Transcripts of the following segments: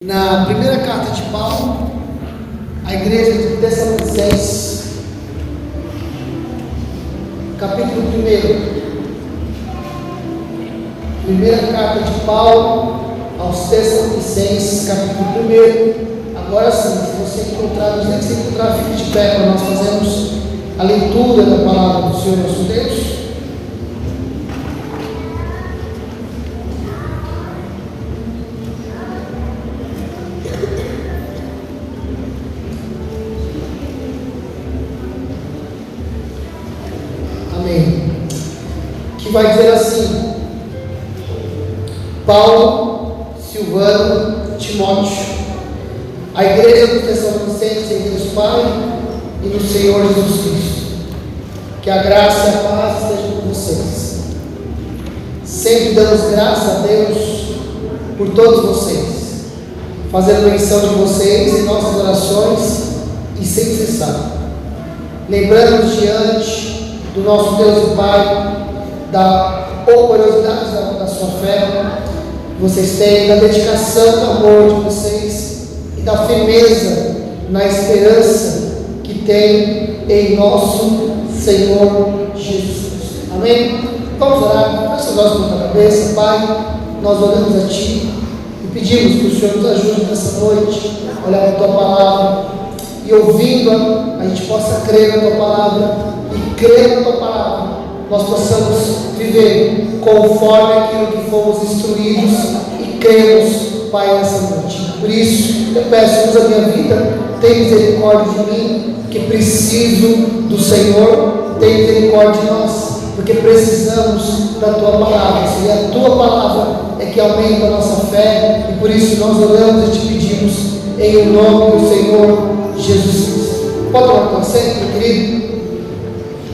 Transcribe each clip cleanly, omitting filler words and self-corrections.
Na primeira carta de Paulo, à igreja de Tessalonicenses, capítulo 1. Primeira carta de Paulo aos Tessalonicenses, capítulo 1. Agora sim, se você encontrar, não sei se você encontrar, fique de pé para nós fazermos a leitura da palavra do Senhor nosso Deus. Que vai dizer assim: Paulo, Silvano, Timóteo, a igreja dos Tessalonicenses em Deus Pai e no Senhor Jesus Cristo, que a graça e a paz estejam com vocês. Sempre damos graça a Deus por todos vocês, fazendo menção de vocês em nossas orações e sem cessar, lembrando-nos diante do nosso Deus e Pai da operosidade da sua fé que vocês têm, da dedicação, do amor de vocês e da firmeza na esperança que tem em nosso Senhor Jesus Cristo. Amém? Vamos orar. Feche os olhos na cabeça. Pai, nós oramos a Ti e pedimos que o Senhor nos ajude nessa noite a olhar a Tua palavra e ouvindo-a, a gente possa crer na Tua palavra e crer na Tua palavra nós possamos viver conforme aquilo que fomos instruídos e cremos, Pai, nessa noite. Por isso, eu peço, usa a minha vida, tem misericórdia de mim, que preciso do Senhor, tem misericórdia de nós, porque precisamos da Tua palavra, e a Tua palavra é que aumenta a nossa fé, e por isso nós oramos e Te pedimos, em o nome do Senhor Jesus Cristo. Pode tomar tua assento, meu querido,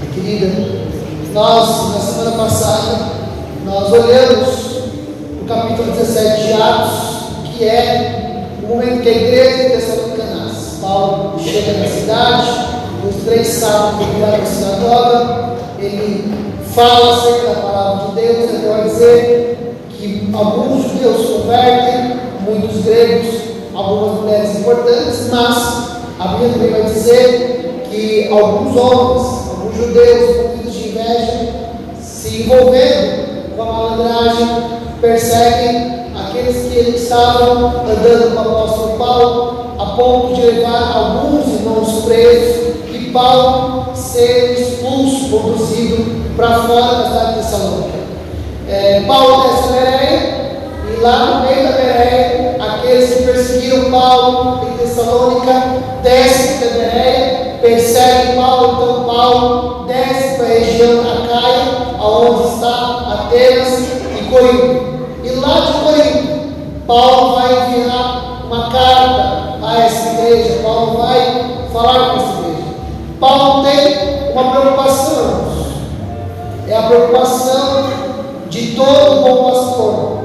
minha querida. Nós, na semana passada, nós olhamos o capítulo 17 de Atos, que é o momento que a igreja de Tessalônica nasce. Paulo chega na cidade, os 3 sábados que vai para a sinagoga, ele fala acerca da palavra de Deus, ele vai dizer que alguns judeus convertem, muitos gregos, algumas mulheres importantes, mas a Bíblia também vai dizer que alguns homens, alguns judeus, se envolvendo com a malandragem, perseguem aqueles que estavam andando com o apóstolo Paulo, a ponto de levar alguns irmãos presos e Paulo ser expulso, conduzido para fora da cidade de Tessalônica. Paulo desce a Bereia, e lá no meio da Bereia, aqueles que perseguiram Paulo em Tessalônica descem da Bereia, perseguem Paulo. Então Paulo desce para a região da Caia, onde está Atenas e Corinto. E lá de Corinto, Paulo vai enviar uma carta a essa igreja. Paulo vai falar com essa igreja. Paulo tem uma preocupação, é a preocupação de todo bom pastor,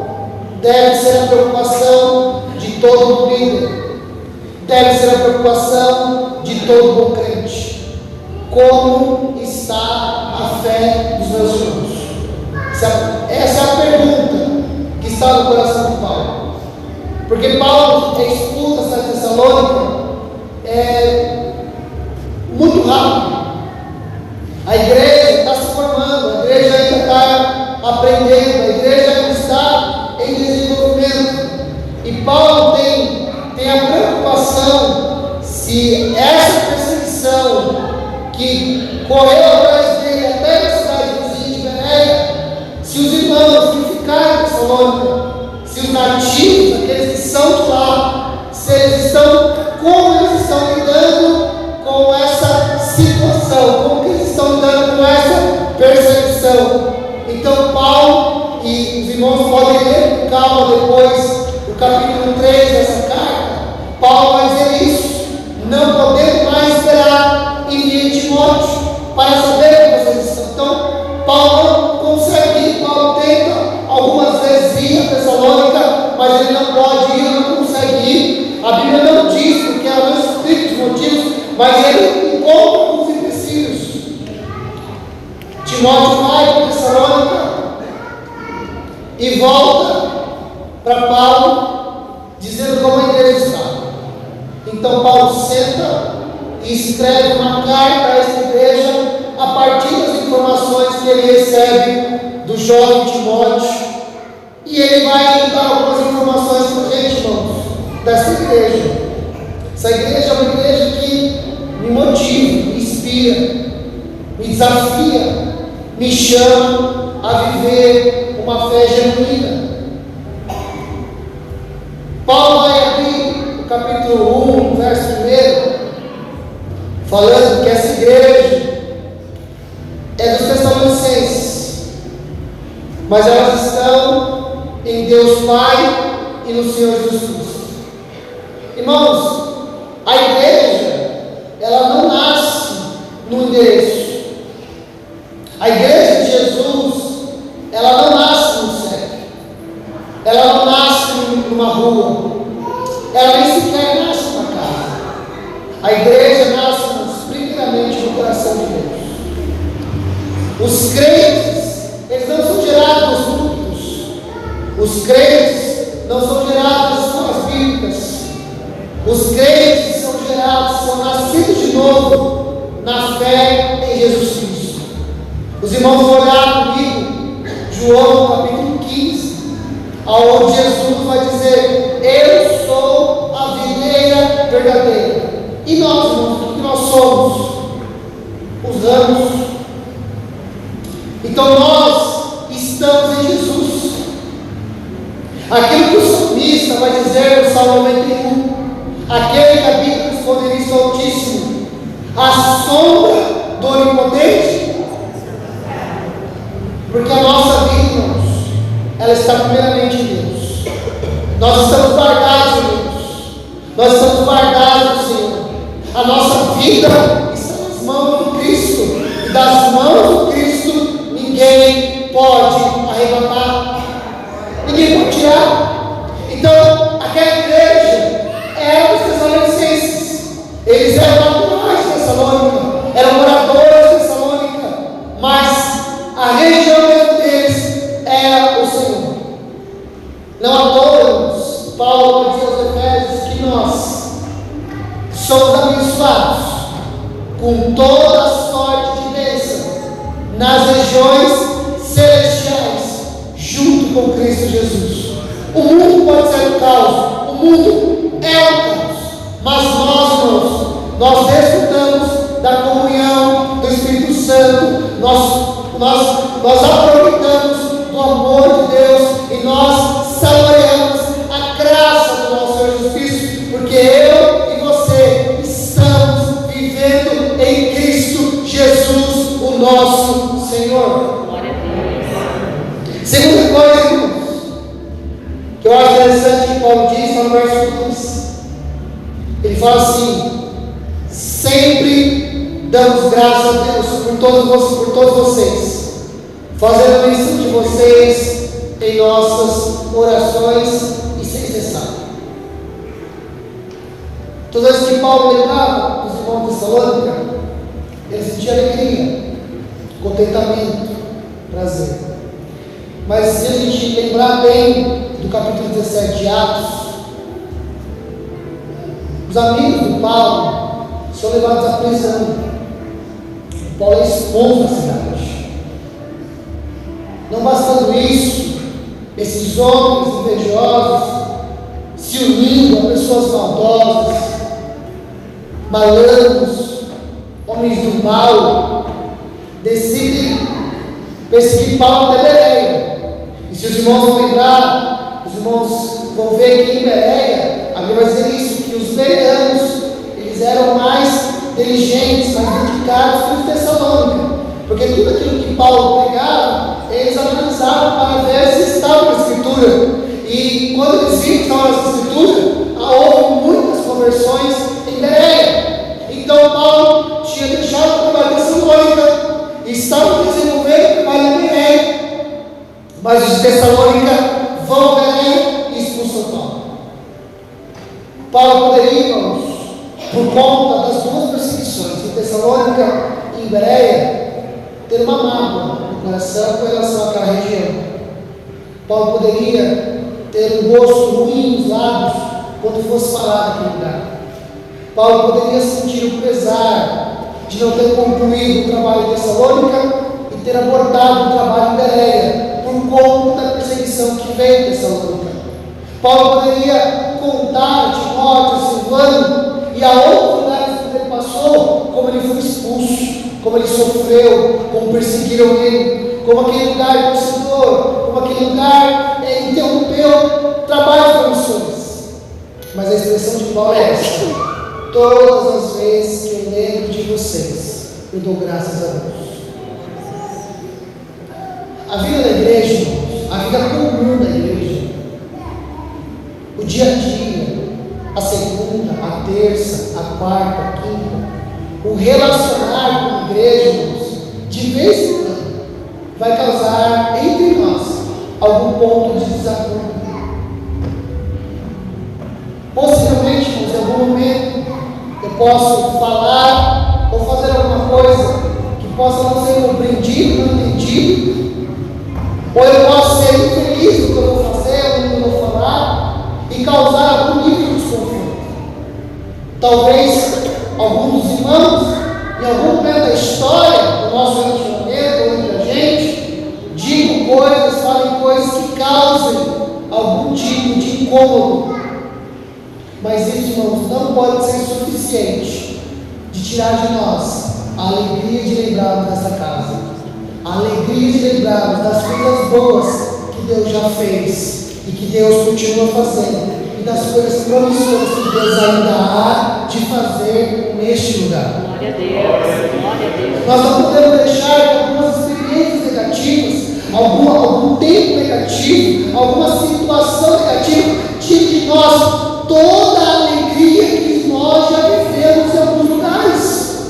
deve ser a preocupação de todo líder, deve ser a preocupação de todo bom crente. Como está a fé dos meus irmãos? Essa é a pergunta que está no coração de Paulo. Porque Paulo é expulso da cidade de Tessalônica muito rápido. A igreja está se formando, a igreja ainda está aprendendo, a igreja ainda está em desenvolvimento. E Paulo tem a preocupação se essa perseguição que correu atrás dele até a cidade vizinha de Bereia, se os irmãos que ficaram em Tessalônica, se os nativos, aqueles que são de lá, se eles estão, como eles estão lidando com essa situação, como eles estão lidando com essa perseguição. Então Paulo, e os irmãos podem ler com calma depois o capítulo 3 dessa carta, Paulo vai dizer isso: não podemos mais esperar enviar Timóteo para saber como vocês estão. Então Paulo não consegue ir, Paulo tenta algumas vezes ir a Tessalônica, mas ele não pode ir, não consegue ir. A Bíblia não diz, porque ela não explica os motivos, mas ele encontra os empecilhos. Timóteo vai para Tessalônica e volta para Paulo, dizendo como a igreja Então Paulo senta e escreve uma carta a essa igreja a partir das informações que ele recebe do jovem Timóteo. E ele vai dar algumas informações para a gente, irmãos, dessa igreja. Essa igreja é uma igreja que me motiva, me inspira, me desafia, me chama a viver uma fé genuína. Paulo vai abrir o capítulo 1, verso 1, falando que essa igreja é dos Tessalonicenses, mas elas estão em Deus Pai e no Senhor Jesus Cristo. Irmãos, a igreja, ela não nasce no endereço. A igreja de Jesus, ela não nasce no céu. Ela não nasce numa rua. Ela nem sequer nasce numa casa. A igreja nasce primeiramente no coração de Deus. Os crentes, eles não são gerados nos púlpitos. Os crentes não são gerados nas escolas bíblicas. Os crentes são gerados, são nascidos de novo na fé em Jesus Cristo. Os irmãos vão olhar comigo, João capítulo 15, aonde Jesus vai dizer: eu sou a videira verdadeira. E nós, irmãos, o que nós somos? Os ramos. Então nós estamos em Jesus. Aquilo que o salmista vai dizer no Salmo 91, aquele que habita no esconderijo do Altíssimo, a sombra do Onipotente, porque a nossa vida, irmãos, ela está primeiramente em Deus. Nós estamos guardados em Deus, nós estamos guardados no Senhor. A nossa vida está nas mãos do Cristo, e das mãos do Cristo ninguém pode arrebatar, ninguém pode tirar. Então, aquela igreja era os Tessalonicenses, eles eram naturais de Tessalônica, eram moradores de Tessalônica, mas a região deles era o Senhor. Não à toa, irmãos, Paulo vai dizer aos Efésios que nós somos abençoados com toda a sorte de bênção nas regiões celestiais, junto com Cristo Jesus. O mundo pode ser um caos, o mundo é um caos, mas nós, irmãos, nós desfrutamos da comunhão do Espírito Santo, nós aproveitamos do amor de Deus e nós saboreamos a graça do nosso Senhor Jesus Cristo, porque eu e você estamos vivendo em Cristo Jesus, o nosso Senhor. Segunda coisa, irmãos, que eu acho interessante que Paulo diz no verso 2, ele fala assim: sempre damos graças a Deus por todos vocês, fazendo menção de vocês em nossas orações e sem cessar. Todas as vezes que Paulo lembrava dos irmãos de Tessalônica, ele sentia alegria, contentamento, prazer. Mas se a gente lembrar bem do capítulo 17 de Atos, os amigos do Paulo são levados à prisão. Paulo é expulso da cidade. Não bastando isso, esses homens invejosos se unindo a pessoas maldosas, malandros, homens do mal, decidem perseguir Paulo até Bereia. E se os irmãos vão lembrar, os irmãos vão ver que em Bereia, a Bíblia vai dizer isso, que os bereanos, eles eram mais inteligentes, mais dedicados que os de Tessalônica, porque tudo aquilo que Paulo pregava, eles analisavam para ver se estava na Escritura. E quando eles viram que estava na Escritura, houve muitas conversões em Bereia. Então Paulo tinha deixado o trabalho de Tessalônica e estava desenvolvendo o trabalho em Bereia. Mas os de Tessalônica vão a Bereia e expulsam Paulo. Paulo poderia, irmãos, por conta das duas perseguições, em Tessalônica e em Bereia, ter uma mágoa no coração com relação àquela região. Paulo poderia ter um gosto ruim nos lábios quando fosse falar daquele lugar. Paulo poderia sentir o pesar de não ter concluído o trabalho em Tessalônica e ter abortado o trabalho em Bereia, por conta da perseguição que veio em Tessalônica. Paulo poderia contar a Timóteo, Silvano e a outros lugares que ele passou, como ele foi expulso, como ele sofreu, como perseguiram ele, como aquele lugar torcedor, como aquele lugar interrompeu o trabalho de missões. Mas a expressão de Paulo é essa: todas as vezes que eu lembro de vocês, eu dou graças a Deus. A vida da igreja, irmãos, a vida comum da igreja, o dia a dia, a segunda, a terça, a quarta, a quinta, o relacionar com a igreja, irmãos, de vez em quando, vai causar entre nós algum ponto de desacordo. Possivelmente, irmãos, em algum momento, eu posso falar ou fazer alguma coisa que possa não ser compreendido, não entendido, ou eu posso ser infeliz no que eu vou fazer, ou no que eu vou falar, e causar algum nível de desconforto. Talvez alguns dos irmãos, em algum momento da história do nosso relacionamento ou entre a gente, digam coisas, falem coisas que causem algum tipo de incômodo. Mas isso, irmãos, não pode ser suficiente de tirar de nós a alegria de lembrarmos dessa casa, a alegria de lembrarmos das coisas boas que Deus já fez e que Deus continua fazendo, e das coisas promissoras que Deus ainda há de fazer neste lugar. Glória a Deus, glória a Deus. Nós não podemos deixar que algumas experiências negativas, algum tempo negativo, alguma situação negativa, tire de nós toda a alegria que nós já vivemos em alguns lugares.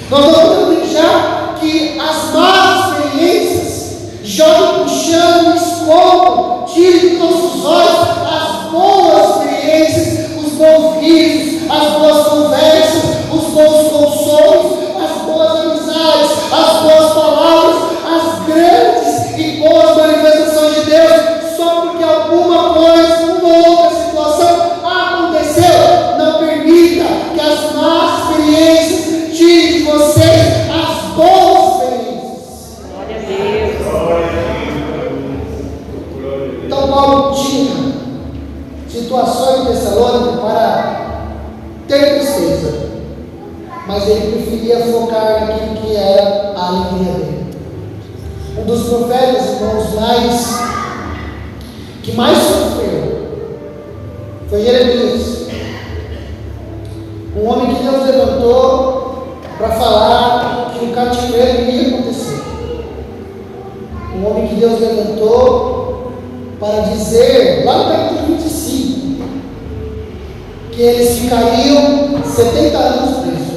Nós não podemos deixar que as más experiências joguem no chão, escondam, tirem de nossos olhos as boas experiências, os bons risos, as boas conversas, os bons consolos, as boas amizades, as boas palavras, as grandes e boas manifestações de Deus, só porque alguma coisa, uma outra situação aconteceu. Não permita que as más experiências tirem de vocês as boas experiências. Glória a Deus. Então Paulo tinha situações em Tessalônica para ter tristeza, mas ele preferia focar naquilo que era a alegria dele. Um dos profetas, irmãos, que mais sofreu foi Jeremias, um homem que Deus levantou para falar que o cativeiro iria acontecer, um homem que Deus levantou para dizer, lá no capítulo 25, que eles ficariam 70 anos presos.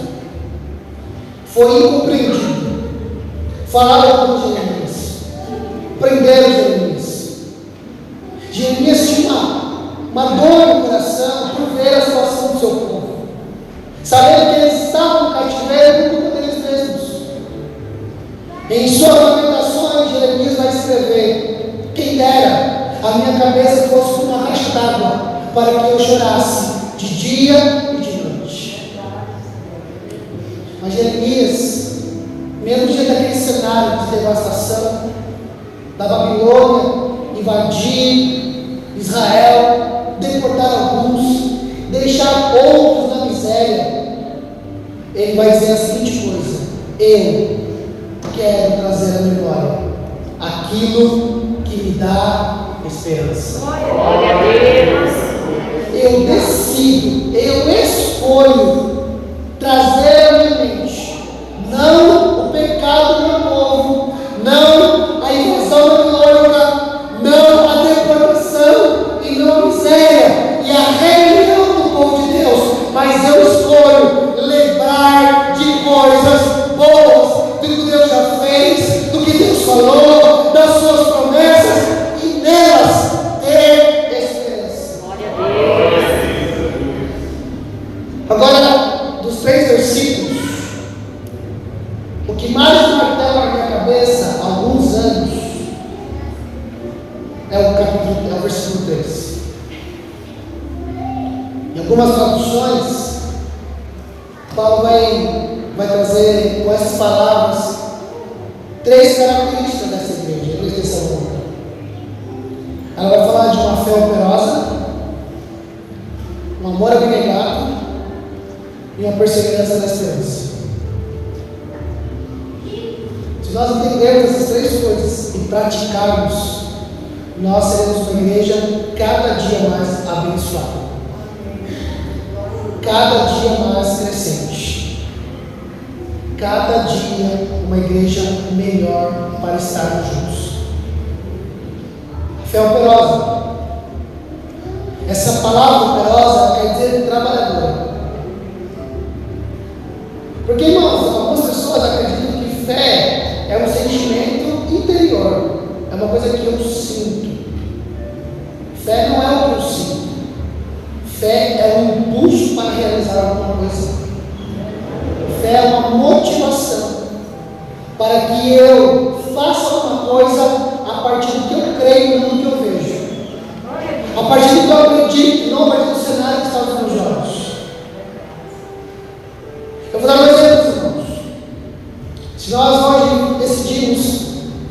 Foi incompreendido. Falaram com Jeremias, prenderam Jeremias. Jeremias tinha uma dor no coração por ver a situação do seu povo, sabendo que eles estavam no cativeiro por conta deles mesmos. Em suas lamentações, Jeremias vai escrever: quem dera a minha cabeça fosse como uma caixa d'água, para que eu chorasse de dia e de noite. Mas Jeremias, mesmo diante daquele cenário de devastação, da Babilônia invadir Israel, deportar alguns, deixar outros na miséria, ele vai dizer a seguinte coisa: eu quero trazer à memória aquilo que me dá esperança. Glória a Deus. Eu decido, eu escolho trazer à minha mente, não o pecado do meu povo, não a invasão babilônica, não a deportação e não a miséria e a rebelião do povo de Deus, mas eu escolho lembrar de coisas boas, do que Deus já fez, do que Deus falou, das suas promessas, e nelas ter esperança. Glória a Deus. Agora, dos 3 versículos, o que mais martela na minha cabeça há alguns anos é o versículo 3. Em algumas traduções, Paulo vai trazer com essas palavras 3 características dessa igreja, a igreja de Tessalônica. Ela vai falar de uma fé operosa, um amor abnegado e uma perseverança na esperança. Se nós entendermos essas 3 coisas e praticarmos, nós seremos uma igreja cada dia mais abençoada, cada dia mais crescente, cada dia uma igreja melhor para estarmos juntos. Fé operosa. Essa palavra operosa quer dizer trabalhadora. Porque, irmãos, algumas pessoas acreditam que fé é um sentimento interior, é uma coisa que eu sinto. Fé não é o que eu sinto. Fé é um impulso para realizar alguma coisa. Fé é uma motivação para que eu faça alguma coisa a partir do que eu creio, não do que eu vejo. A partir do que eu acredito, não a partir do cenário que está aos meus olhos. Eu vou dar um exemplo, irmãos. Se nós hoje decidimos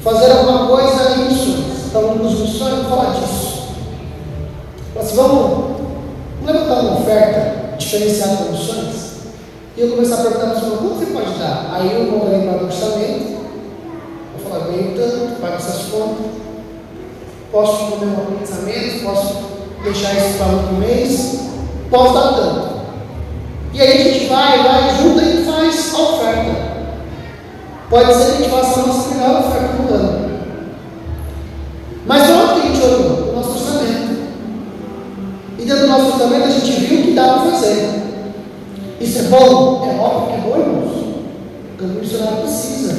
fazer alguma coisa em missões, então nos missões, vamos falar disso. Assim, vamos levantar uma oferta diferenciada para missões. E eu começar a perguntar para o senhor, quanto você pode dar? Aí eu vou lembrar do orçamento, vou falar, ganho tanto, pago essas contas, posso comer uma pizza a menos, posso deixar isso para outro mês, posso dar tanto. E aí a gente vai, junta e faz a oferta. Pode ser que a gente faça a nossa melhor oferta no ano. Mas não é o que a gente olhou, o nosso orçamento. E dentro do nosso orçamento a gente viu que dá para fazer. Isso é bom? É óbvio que é bom, irmãos. O missionário precisa,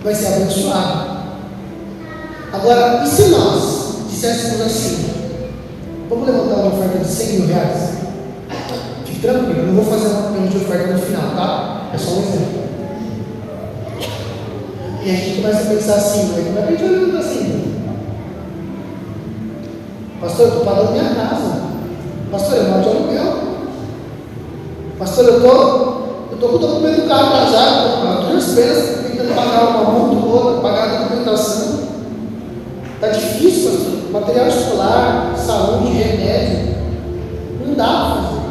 vai ser abençoado. Agora, e se nós disséssemos assim: vamos levantar uma oferta de 100 mil reais? Fique tranquilo, não vou fazer uma pergunta de oferta no final, tá? É só um exemplo. E a gente começa a pensar assim, mas como é que a gente vai levantar assim? Pastor, eu estou pagando minha casa. Pastor, eu moro de aluguel. Pastor, eu estou com o documento do carro casado, estou pagando as despesas, tentando pagar uma multa ou outra, pagar a documentação. Está difícil, pastor. Material escolar, saúde, remédio. Não dá para fazer.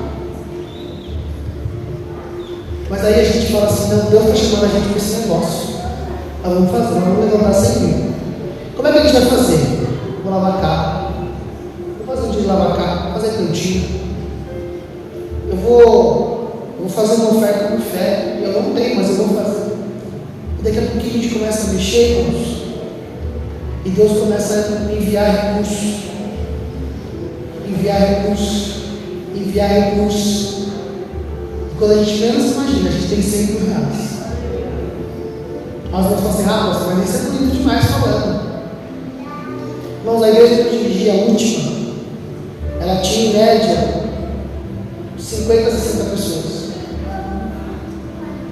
Mas aí a gente fala assim, não, Deus está chamando a gente para esse negócio. Nós vamos fazer, vamos levantar 100 mil. Como é que a gente vai fazer? Vou lavar carro. Vou fazer um dia de lavar carro, vou fazer cantinho. Eu vou fazer uma oferta com fé. Eu não tenho, mas eu vou fazer. E daqui a pouquinho a gente começa a mexer, irmãos. E Deus começa a enviar recursos. Enviar recursos. Enviar recursos. E quando a gente menos imagina, a gente tem 100 mil reais. Nós vamos falar assim, pastor, mas isso é bonito demais falando. Irmãos, a igreja que eu dirigi, a última, ela tinha em média 50 a 60 pessoas.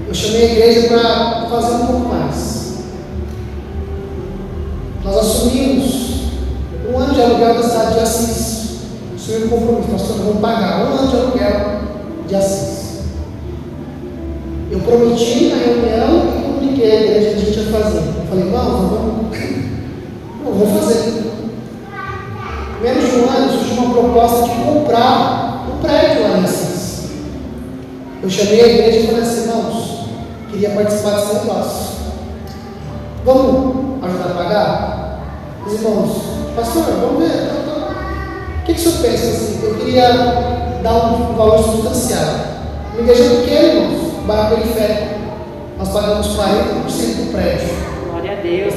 Eu chamei a igreja para fazer um pouco mais. Nós assumimos um ano de aluguel da cidade de Assis. Assumimos um compromisso, pastor, nós vamos pagar um ano de aluguel de Assis. Eu prometi na reunião e comuniquei a igreja que a gente ia fazer. Eu falei, vamos fazer. Menos de um ano surgiu uma proposta de comprar um prédio lá em Assis. Eu chamei a igreja e falei assim, irmãos, queria participar desse negócio. Vamos ajudar a pagar? Os irmãos, pastor, vamos ver. O que o senhor pensa assim? Eu queria dar um valor substancial. Uma igreja pequena, irmãos, bairro periférico. Nós pagamos 40% do prédio. Glória a Deus.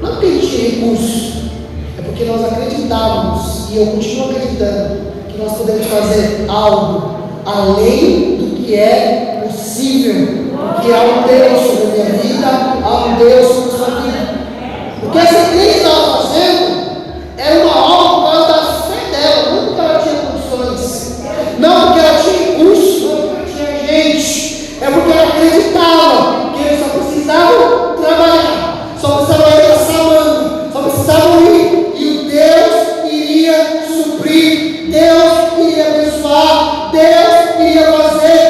Não porque a gente tinha recursos, é porque nós acreditávamos, e eu continuo acreditando, que nós podemos fazer algo além do que é possível, porque há um Deus sobre a minha vida, há um Deus sobre a sua vida. O que essa igreja estava fazendo era uma obra por causa da fé dela, não porque ela tinha condições, não porque ela tinha recursos, não porque ela tinha gente, é porque ela acreditava que eles só precisavam trabalhar, só precisavam ir salando, só precisavam ir, e o Deus iria suprir, Deus iria abençoar, Deus iria fazer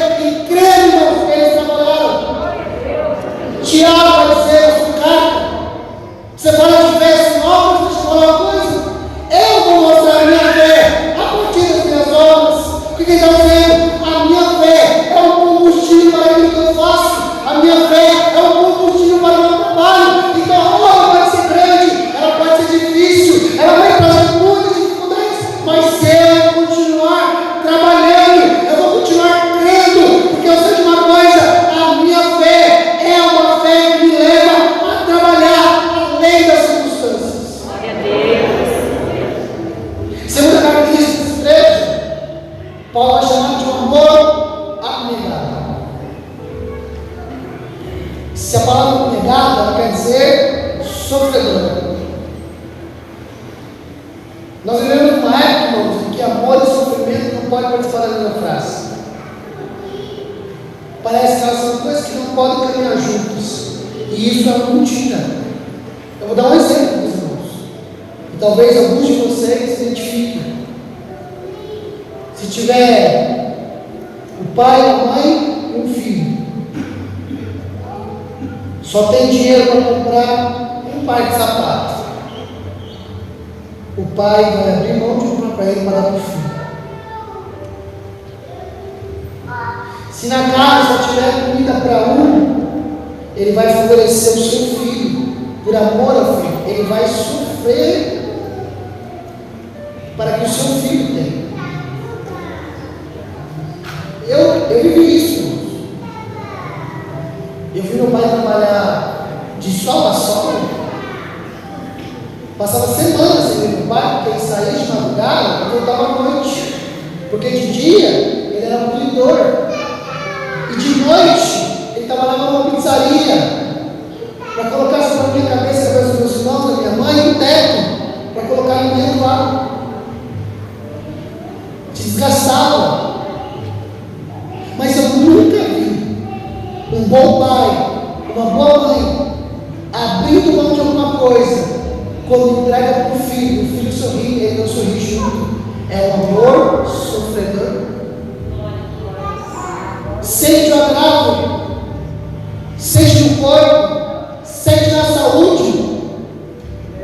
sofredor. Nós vivemos numa época, irmãos, em que amor e sofrimento não podem participar da mesma frase. Parece que elas são coisas que não podem caminhar juntas. E isso é uma mentira. Eu vou dar um exemplo, meus irmãos. E talvez alguns de vocês se identifiquem. Se tiver o pai, a mãe e um filho, só tem dinheiro para comprar um par de sapatos, o pai vai abrir mão de comprar para ele para dar para o filho. Se na casa só tiver comida para um, ele vai favorecer o seu filho, por amor ao filho. Ele vai sofrer para que o seu filho tenha. Eu vivi isso, irmãos. Eu vi meu pai trabalhar de sol a sol. Passava semanas sem ver meu pai, porque ele saía de madrugada e voltava à noite. Porque de dia ele era polidor. E de noite ele trabalhava numa pizzaria para colocar sobre a minha cabeça, a cabeça dos meus irmãos, da minha mãe, um teto para colocar alimento lá. Desgastava. Mas eu nunca vi um bom pai, uma boa mãe, abrindo mão de alguma coisa, quando entrega para o filho sorri, ele não sorri junto. É um amor sofredor. Sente o agravo, sente no corpo, sente na saúde,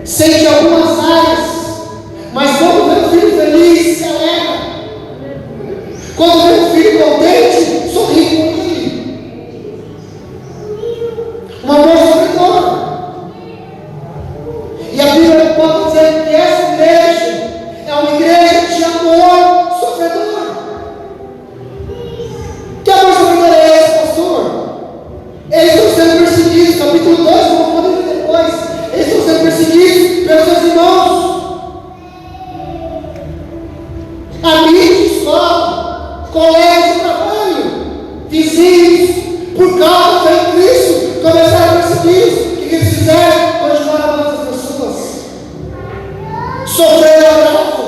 sente em algumas áreas, mas quando vê o filho feliz, se alegra. Quando vê o filho contente, sorri com ele. Um amor sofredor. E a Bíblia pode dizer que essa igreja é uma igreja de amor sofredor. Que amor sofredor é esse, pastor? Eles estão sendo perseguidos, capítulo 2, como podemos ver depois. Eles estão sendo perseguidos pelos seus irmãos, amigos de escola, colegas de trabalho, vizinhos, por causa de Cristo, começaram a perseguir. O que eles fizeram? Continuaram amando as pessoas, sofrendo agravo,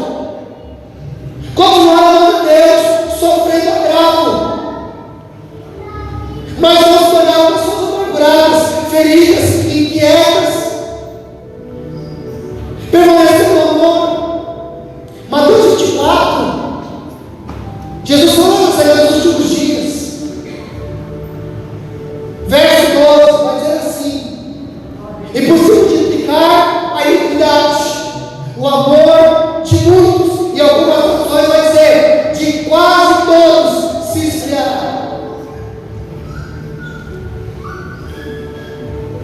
continuaram amando Deus, sofrendo agravo, mas não se tornaram pessoas amarguradas, feridas, inquietas, permanecendo no amor. Mateus 24, Jesus falou nos últimos dias, verso 12, vai dizer assim: e por se multiplicar a iniquidade, o amor de muitos, e algumas traduções vai dizer, de quase todos se esfriará.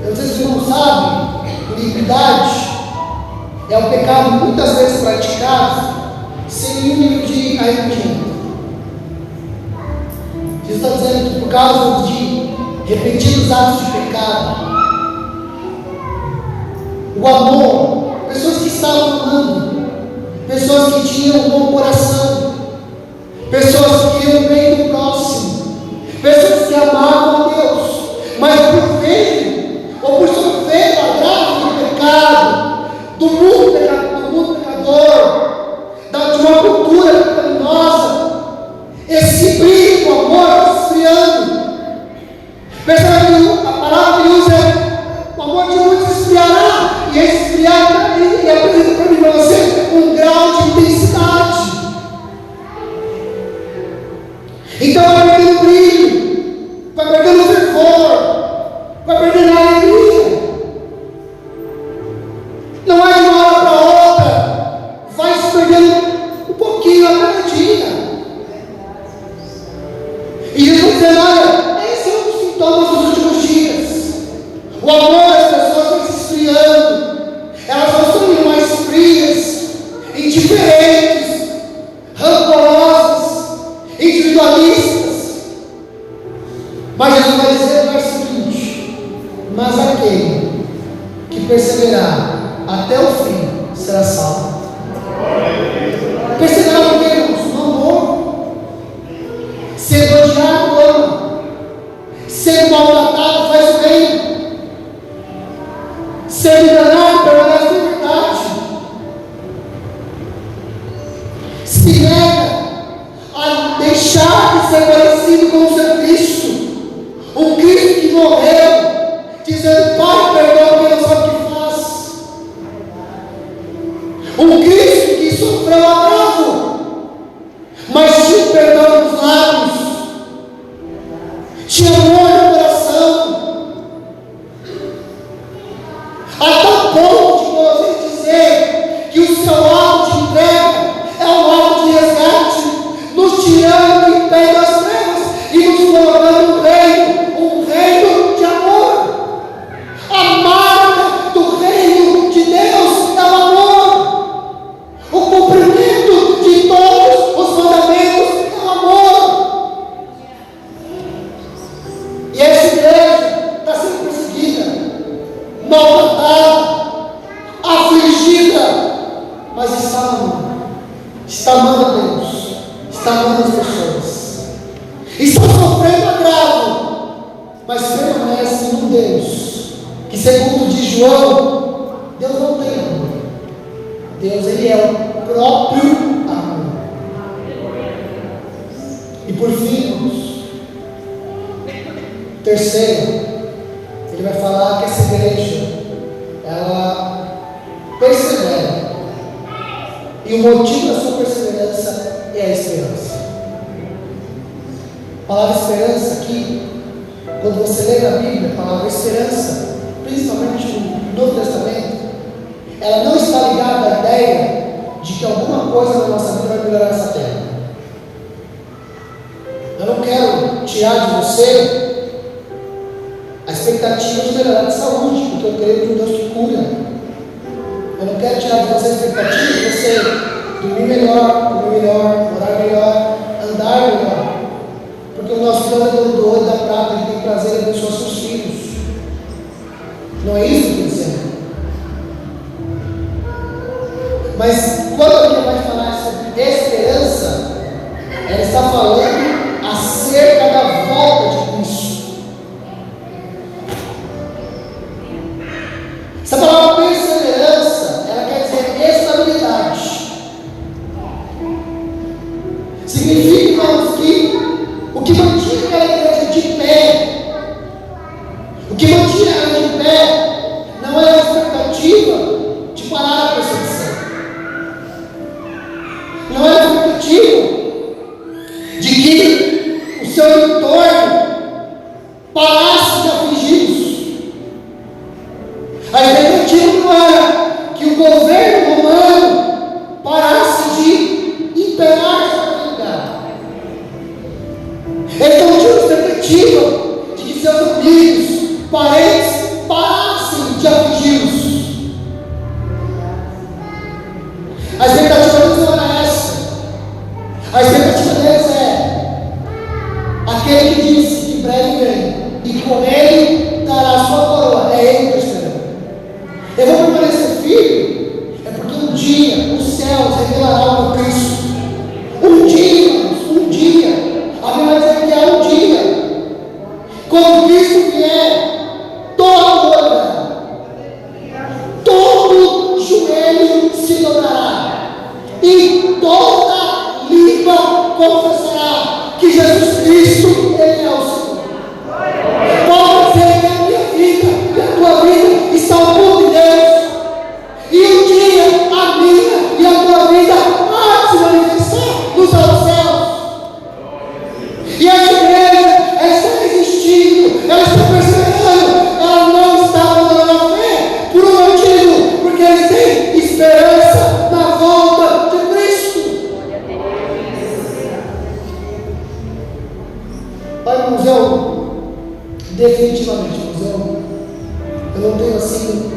Eu não sei se vocês não sabem, iniquidade é um pecado muitas vezes praticado sem nenhum nível de arrependimento. Jesus está dizendo que por causa de repetidos atos de pecado, o amor, pessoas que estavam amando, pessoas que tinham um bom coração, pessoas que queriam o bem do próximo, pessoas que amavam a Deus, mas por ver ou por sofrer o agravo do pecado, do mundo pecador, de uma cultura pecaminosa, esse brilho do amor está esfriando. Percebe que a palavra que usa é: o amor de muitos se esfriará, e esse esfriar e apresenta para mim e você um grau de intensidade. Então vai perdendo o brilho, vai perdendo o fervor, vai perdendo a alegria. Não é de uma hora para outra, vai se perdendo um pouquinho a cada dia. E Jesus dizendo: olha, esse é um dos sintomas dos últimos dias. O amor das pessoas vai se esfriando, elas vão se tornando mais frias, indiferentes, rancorosas, individualistas. Mas Jesus vai dizer no verso seguinte: mas aquele que perseverar até o fim será salvo. Perseverar no que, irmãos? No amor. Sendo odiado, ama. Sendo maltratado, faz o bem. Sendo enganado, João, Deus não tem amor. Deus, Ele é o próprio amor. E por fim, irmãos, terceiro, Ele vai falar que essa igreja, ela persevera. E o motivo da sua perseverança é a esperança. A palavra esperança aqui, quando você lê na Bíblia, a palavra esperança, principalmente no Novo Testamento, ela não está ligada à ideia de que alguma coisa na nossa vida vai melhorar essa terra. Eu não quero tirar de você a expectativa de melhorar de saúde, porque eu creio que um Deus que cura. Eu não quero tirar de você a expectativa de você dormir melhor, comer melhor, morar melhor, andar melhor. Porque o nosso Deus é dono do ouro e da prata, Ele tem prazer em abençoar seus filhos. Não é isso que eu estou dizendo. Mas quando a Bíblia vai falar sobre esperança, ela está falando acerca da volta de Cristo. Essa palavra perseverança, ela quer dizer estabilidade. Significa, irmãos, que o que mantinha aquela igreja de pé, o que mantinha ela de pé, não era a expectativa de parar a perseguição, não era a expectativa de que o seu entorno parasse de afligidos. A expectativa não era que o governo romano parasse de imperar sobre aquele lugar. Eles não tinham expectativa de que seus amigos, parentes, parassem de afligi-los. A expectativa deles não era essa. A expectativa deles é aquele que disse que breve vem, e com ele dará a sua coroa. É ele que eu estou esperando. Eu vou permanecer firme, é porque um dia os céus revelarão o Cristo. Um dia. A Bíblia vai dizer que é um dia. Quando Cristo vier, todo olhar, todo joelho se dobrará, e toda língua confessará que Jesus Cristo, Ele é o Senhor. Pode dizer que a minha vida e a tua vida está ao mundo de Deus. E um dia a minha e a tua vida há de se manifestar nos altos céus. E a igreja, ela está resistindo, ela está perseverando, ela não está abandonando a fé por um motivo, porque eles têm esperança na volta de Cristo. Olha, irmãos, definitivamente, irmãos, eu não tenho assim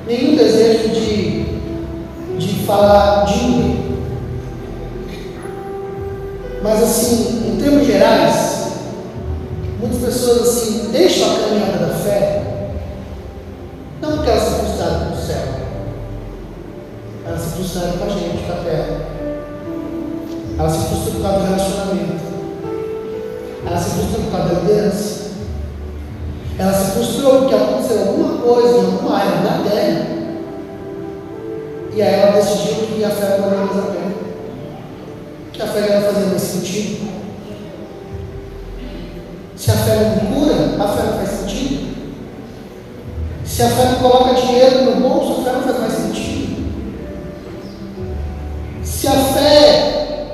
nenhum desejo de falar de ninguém. Mas assim, em termos gerais, muitas pessoas assim deixam a caminhada da fé, não porque elas se frustraram com o céu, elas se frustraram com a gente, com a terra. Elas se frustram por causa do relacionamento, elas se frustram por causa da liderança, elas se frustrou porque aconteceu alguma coisa em alguma área da terra, e aí ela decidiu que a fé não valia mais a pena, que a fé não ia fazer mais sentido. Se a fé não cura, a fé não faz sentido. Se a fé não coloca dinheiro no bolso, a fé não faz mais sentido. Se a fé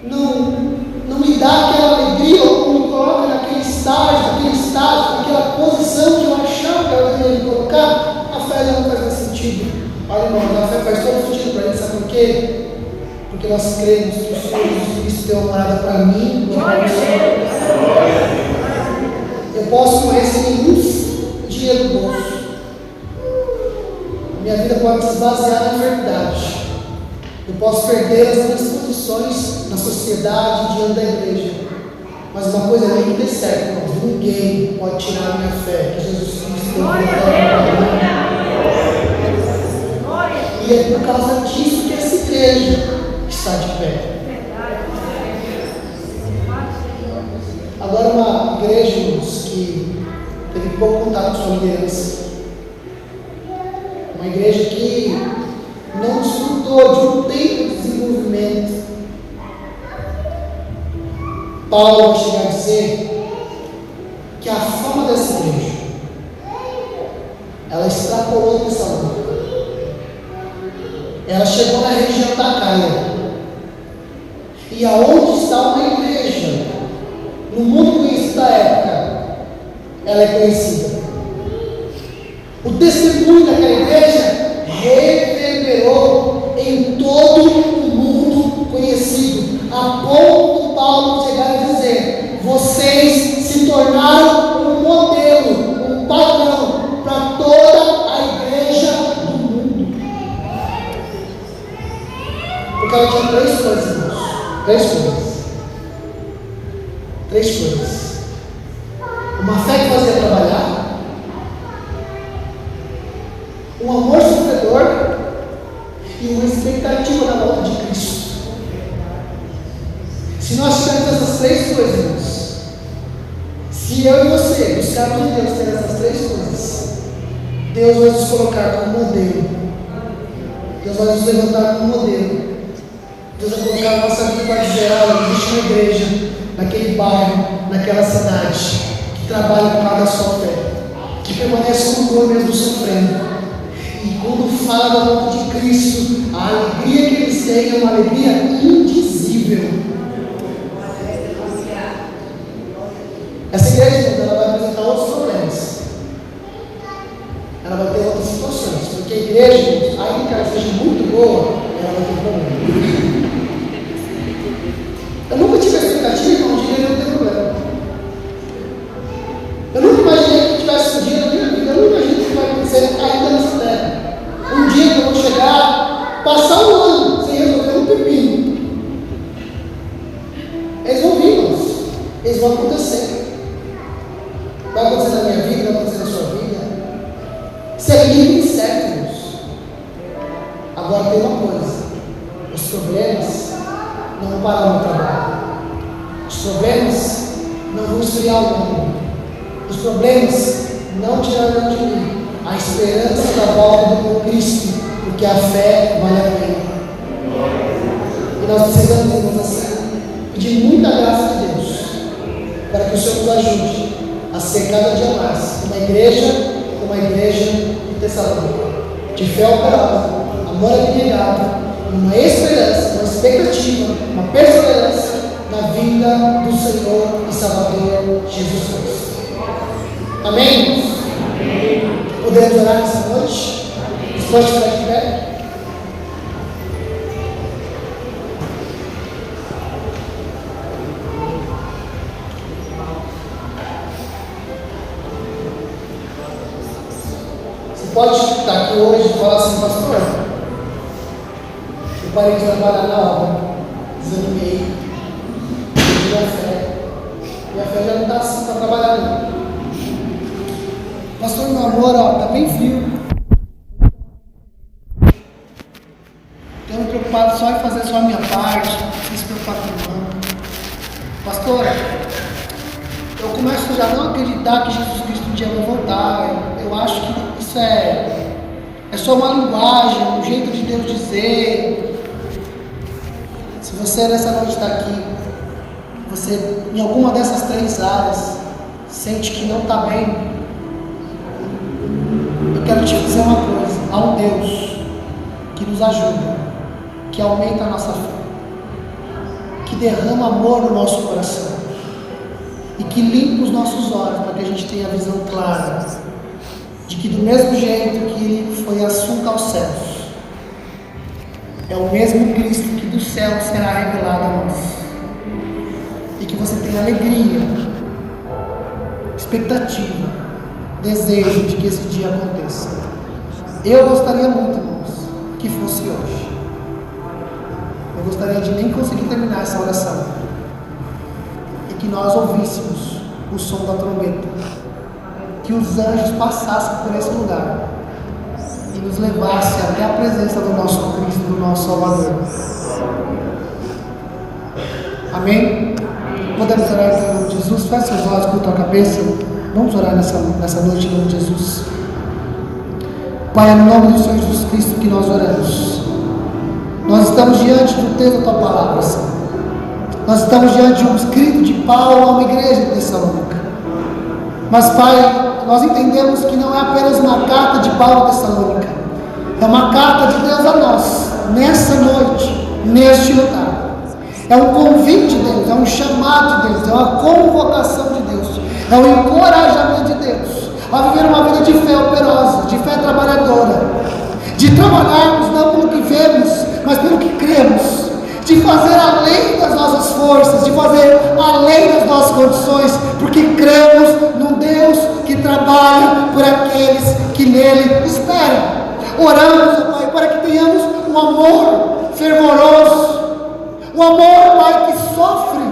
não me dá aquela alegria, ou me coloca naquele estágio, naquela posição que eu achava que ela deveria me colocar, a fé não faz mais sentido. Olha, irmãos, a fé faz todo sentido para a gente, sabe por quê? Porque nós cremos que o Senhor Jesus Cristo tem uma morada para mim, eu posso morrer sem nenhum dinheiro no bolso. Minha vida pode se esvaziar na enfermidade. Eu posso perder as minhas posições na sociedade diante da igreja. Mas uma coisa é bem que certo, irmãos, ninguém pode tirar a minha fé, que Jesus Cristo tem morada. E é por causa disso que essa igreja está de pé. Agora, uma igreja, irmãos, que teve pouco contato com sua liderança, igreja que não desfrutou de um tempo de desenvolvimento. Paulo vai chegar a dizer que a fama dessa igreja, ela extrapolou Tessalônica. Ela chegou na região da Caia. E aonde está uma igreja, no mundo conhecido da época, ela é conhecida. O testemunho daquela igreja reverberou em todo o mundo conhecido, a ponto de Paulo chegar a dizer: vocês se tornaram um modelo, um padrão para toda a igreja do mundo. Porque ela tinha três coisas, irmãos. Três coisas. Uma fé que fazia trabalhar, um amor sofredor e uma expectativa da volta de Cristo. Se nós tivermos essas três coisas, irmãos, se eu e você buscarmos em Deus ter essas três coisas, Deus vai nos colocar como modelo. Deus vai nos levantar como modelo. Deus vai colocar a nossa vida para dizer: olha, existe uma igreja naquele bairro, naquela cidade, que trabalha por causa da sua fé, que permanece com dor mesmo sofrendo. E quando fala da volta de Cristo, a alegria que eles têm é uma alegria indizível. Essa igreja, ela vai apresentar outros problemas. Ela vai ter outras situações, porque a igreja, ainda que ela seja muito boa, ela vai ter problemas. Eu nunca tive a expectativa, irmão, de que eu não ter problema. Eu nunca imaginei que tivesse um dia na minha vida. Eu não imagino o que vai acontecer ainda nessa terra. Um dia que eu vou chegar, passar um ano sem resolver um pepino. Eles vão vir, irmãos. Eles vão acontecer. Vai acontecer na minha vida, vai acontecer na sua vida. Isso é livre e certo, irmãos. Agora tem uma coisa: os problemas não vão parar no trabalho. Os problemas não vão esfriar o mundo. Os problemas não tirarão de mim a esperança da volta do meu Cristo, porque a fé vale a pena. E nós precisamos, irmãos, assim, pedir muita graça de Deus, para que o Senhor nos ajude a ser cada dia mais uma igreja como a igreja de Tessalônica, de fé operada, amor abnegado, uma esperança, uma expectativa, uma perseverança na vinda do Senhor e Salvador Jesus Cristo. Amém? Amém. Podemos orar nessa noite? Você pode ficar de pé? Você pode estar aqui hoje e falar assim: pastor, eu parei de trabalhar na obra, desanimei, perdi a fé. Minha fé já não está assim para trabalhar não. Pastor, meu amor, está bem frio. Estou me preocupado só em fazer só a minha parte, sem se preocupar com o irmão. Pastor, eu começo já a não acreditar que Jesus Cristo um dia vai voltar. Eu acho que isso é só uma linguagem, um jeito de Deus dizer. Se você nessa noite está aqui, você em alguma dessas três áreas sente que não está bem, eu quero te dizer uma coisa: há um Deus que nos ajuda, que aumenta a nossa fé, que derrama amor no nosso coração e que limpa os nossos olhos para que a gente tenha a visão clara de que do mesmo jeito que Ele foi assunto aos céus, é o mesmo Cristo que do céu será revelado a nós, e que você tenha alegria, expectativa, desejo de que esse dia aconteça. Eu gostaria muito, irmãos, que fosse hoje. Eu gostaria de nem conseguir terminar essa oração e que nós ouvíssemos o som da trombeta, que os anjos passassem por esse lugar e nos levassem até a presença do nosso Cristo, do nosso Salvador. Amém? Podemos orar em nome de Jesus? Feche seus olhos, curta a cabeça. Vamos orar nessa noite em nome de Jesus. Pai, é no nome do Senhor Jesus Cristo que nós oramos. Nós estamos diante do texto da Tua Palavra, Senhor. Nós estamos diante de um escrito de Paulo a uma igreja de Tessalônica. Mas, Pai, nós entendemos que não é apenas uma carta de Paulo a Tessalônica. É uma carta de Deus a nós, nessa noite, neste lugar. É um convite de Deus, é um chamado de Deus, é uma convocação de Deus, é um encorajamento de Deus a viver uma vida de fé operosa, de fé trabalhadora, de trabalharmos não pelo que vemos, mas pelo que cremos, de fazer além das nossas forças, de fazer além das nossas condições, porque cremos num Deus que trabalha por aqueles que nele esperam. Oramos, Pai, para que tenhamos um amor fervoroso, um amor, Pai, que sofre,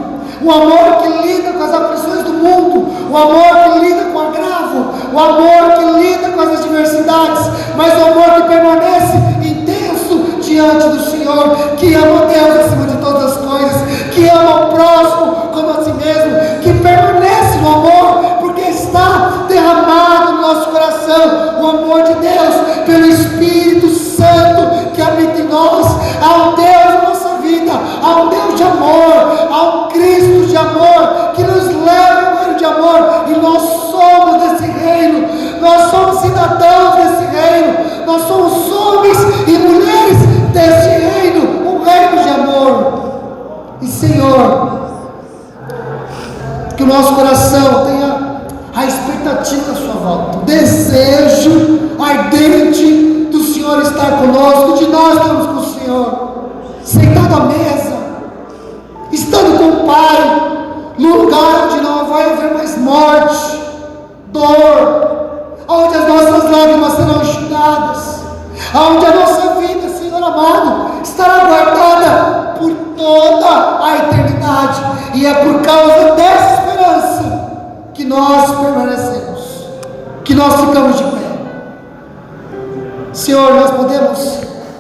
um amor que lida com as aflições do mundo, um amor que lida com o agravo, um amor que lida com as adversidades, mas um amor que permanece intenso diante do Senhor, que ama Deus acima de todas as coisas, que ama o próximo como a si mesmo, que permanece no amor, porque está derramado no nosso coração o amor de Deus, pelo Espírito Santo que habita em nós. Há um Deus na nossa vida, há um Deus de amor, há um Cristo de amor, que nos leva ao reino de amor, e nós somos desse reino, nós somos cidadãos desse reino, nós somos homens e mulheres desse reino, um reino de amor. E Senhor, que o nosso coração tenha a expectativa da sua volta, o desejo ardente do Senhor estar conosco, de nós estarmos com o Senhor, sentado à mesa, estando com o Pai, num lugar onde não vai haver mais morte, dor, onde as nossas lágrimas serão enxugadas, onde a nossa vida, Senhor amado, estará guardada por toda a eternidade. E é por causa dessa esperança que nós permanecemos, que nós ficamos de pé. Senhor, nós podemos,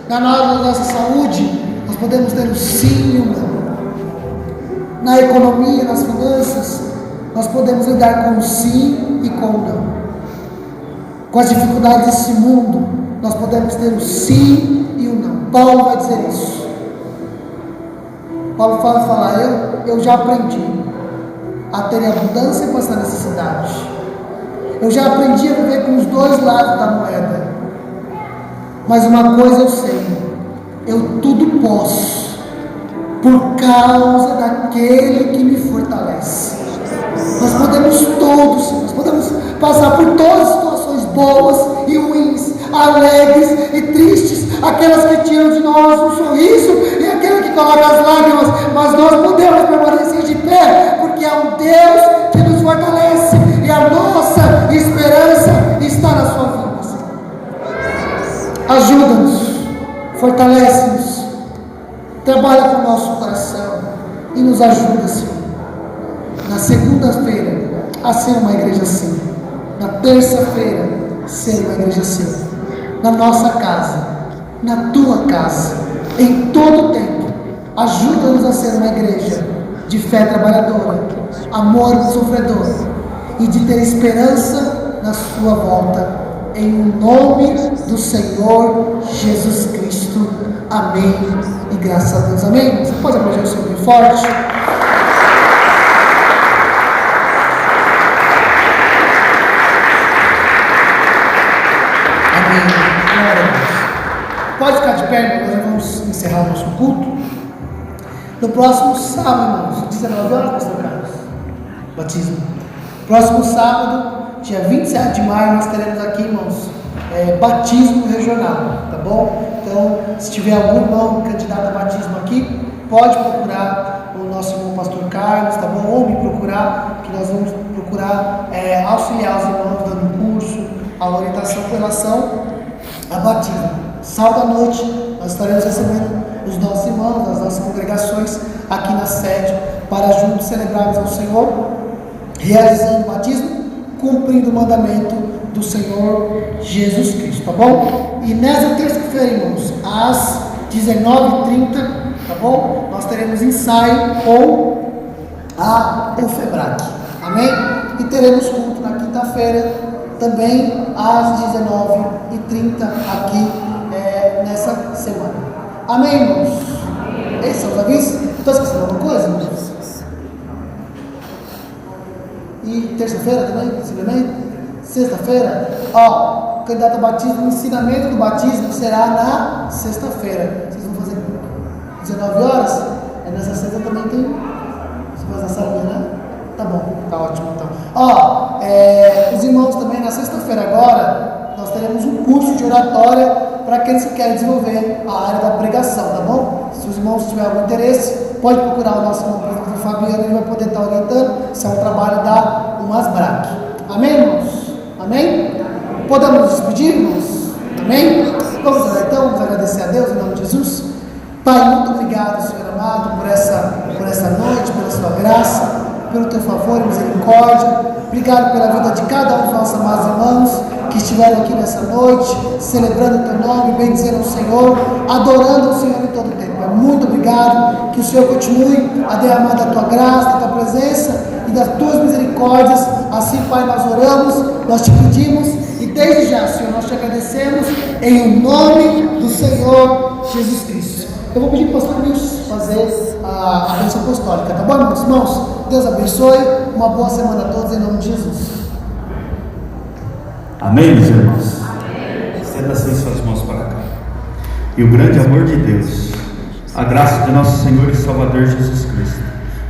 na nossa saúde, nós podemos ter um sim e um não. Na economia, nas finanças, nós podemos lidar com o sim e com o não. Com as dificuldades desse mundo, nós podemos ter o sim e o não. Paulo vai dizer isso. Paulo fala, eu já aprendi a ter abundância com essa necessidade. Eu já aprendi a viver com os dois lados da moeda. Mas uma coisa eu sei, eu tudo posso por causa daquele que me fortalece. Nós podemos todos, nós podemos passar por todas as situações boas e ruins, alegres e tristes, aquelas que tiram de nós um sorriso e aquelas que colocam as lágrimas, mas nós podemos permanecer de pé, porque há um Deus que nos fortalece, e a nossa esperança está na sua vida. Ajuda-nos, fortalece-nos, trabalha com o nosso coração e nos ajuda, Senhor, na segunda-feira a ser uma igreja assim, na terça-feira ser uma igreja assim, na nossa casa, na tua casa, em todo o tempo. Ajuda-nos a ser uma igreja de fé trabalhadora, amor sofredor e de ter esperança na sua volta, em nome do Senhor Jesus Cristo. Amém e graças a Deus. Amém. Você pode aplaudir o Senhor bem forte? Amém. Glória a Deus. Pode ficar de pé, nós vamos encerrar o nosso culto. No próximo sábado, irmãos, 19 horas, pastor Carlos, batismo. Próximo sábado, dia 27 de maio, nós teremos aqui, irmãos, batismo regional, tá bom? Então, se tiver algum irmão candidato a batismo aqui, pode procurar o nosso irmão pastor Carlos, tá bom? Ou me procurar, que nós vamos procurar auxiliar os irmãos dando curso, a orientação com relação a batismo. Sábado à noite, nós estaremos recebendo os nossos irmãos, as nossas congregações aqui na sede, para juntos celebrarmos ao Senhor, realizando o batismo, cumprindo o mandamento do Senhor Jesus Cristo, tá bom? E nessa terça-feira, irmãos, às 19h30, tá bom? Nós teremos ensaio com o FEBRAC, amém? E teremos culto na quinta-feira, também às 19h30 aqui nessa semana. Amém, irmãos? Esses são os avisos? Estou esquecendo alguma coisa, irmãos? E terça-feira também, possivelmente? Sexta-feira? Ó, candidato ao batismo, o ensinamento do batismo será na sexta-feira. Vocês vão fazer 19 horas? Nessa sexta também tem. Você faz na sala, né? Tá bom, tá ótimo então. Ó, os irmãos também, na sexta-feira agora, nós teremos um curso de oratória para aqueles que querem desenvolver a área da pregação, tá bom? Se os irmãos tiverem algum interesse, pode procurar o nosso irmão pastor Fabiano, ele vai poder estar orientando. Isso é um trabalho da UMASBRAC. Amém, irmãos? Amém? Podemos nos despedir, irmãos? Amém? Vamos orar então, vamos agradecer a Deus em nome de Jesus. Pai, muito obrigado, Senhor amado, por essa noite, pela sua graça, pelo teu favor e misericórdia. Obrigado pela vida de cada um dos nossos amados irmãos que estiveram aqui nessa noite, celebrando o teu nome, bendizendo o Senhor, adorando o Senhor em todo o tempo. Muito obrigado, que o Senhor continue a derramar da tua graça, da tua presença e das tuas misericórdias. Assim, Pai, nós oramos, nós te pedimos e desde já, Senhor, nós te agradecemos em nome do Senhor Jesus Cristo. Eu vou pedir para o pastor Wilson fazer a bênção apostólica, tá bom, meus irmãos? Deus abençoe, uma boa semana a todos em nome de Jesus. Amém, meus irmãos? Estenda assim suas mãos para cá. E o grande amor de Deus, a graça de nosso Senhor e Salvador Jesus Cristo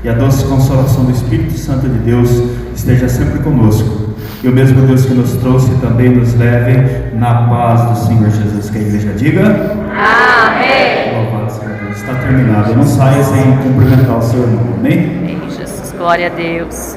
e a doce consolação do Espírito Santo de Deus esteja sempre conosco. E o mesmo Deus que nos trouxe também nos leve na paz do Senhor Jesus. Que a igreja diga: Amém. Louvado seja Deus. Está terminado. Não saia sem cumprimentar o seu irmão. Amém? Amém, Jesus. Glória a Deus.